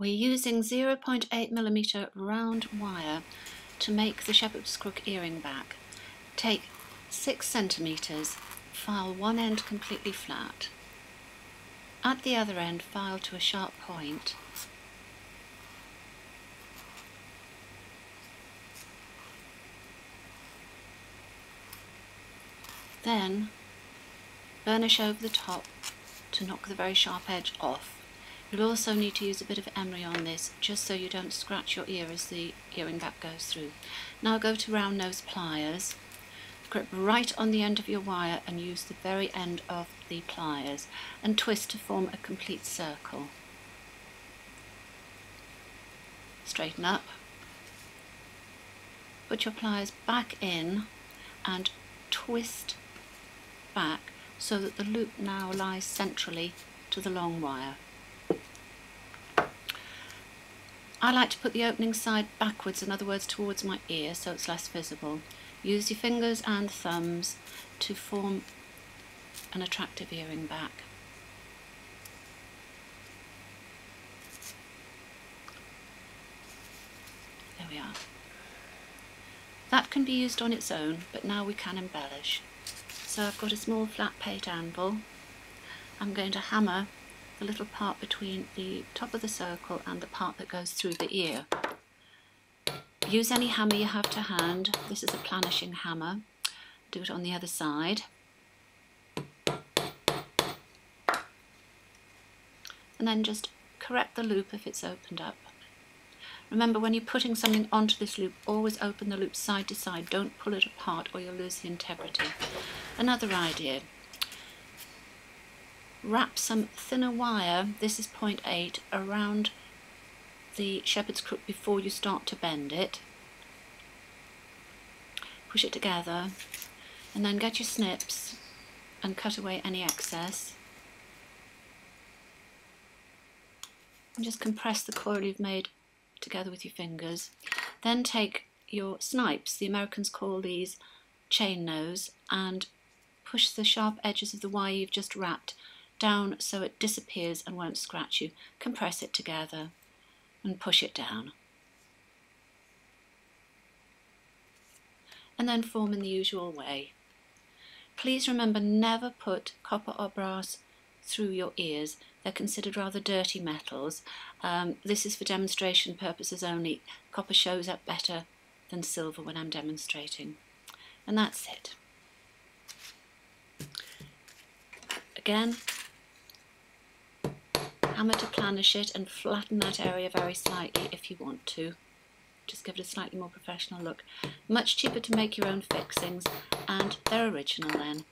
We're using 0.8mm round wire to make the shepherd's crook earring back. Take 6 centimetres, file one end completely flat. At the other end, file to a sharp point. Then burnish over the top to knock the very sharp edge off. You'll also need to use a bit of emery on this, just so you don't scratch your ear as the earring back goes through. Now go to round nose pliers, grip right on the end of your wire and use the very end of the pliers and twist to form a complete circle. Straighten up, put your pliers back in and twist back so that the loop now lies centrally to the long wire. I like to put the opening side backwards, in other words towards my ear, so it's less visible. Use your fingers and thumbs to form an attractive earring back. There we are. That can be used on its own, but now we can embellish. So I've got a small flat plate anvil. I'm going to hammer the little part between the top of the circle and the part that goes through the ear. Use any hammer you have to hand. This is a planishing hammer. Do it on the other side. And then just correct the loop if it's opened up. Remember, when you're putting something onto this loop, always open the loop side to side. Don't pull it apart or you'll lose the integrity. Another idea. Wrap some thinner wire, this is 0.8, around the shepherd's crook before you start to bend it. Push it together and then get your snips and cut away any excess. And just compress the coil you've made together with your fingers. Then take your snipes, the Americans call these chain nose, and push the sharp edges of the wire you've just wrapped down so it disappears and won't scratch you. Compress it together and push it down. And then form in the usual way. Please remember, never put copper or brass through your ears. They're considered rather dirty metals. This is for demonstration purposes only. Copper shows up better than silver when I'm demonstrating. And that's it. Again, hammer to planish it and flatten that area very slightly if you want to. Just give it a slightly more professional look. Much cheaper to make your own fixings, and they're original then.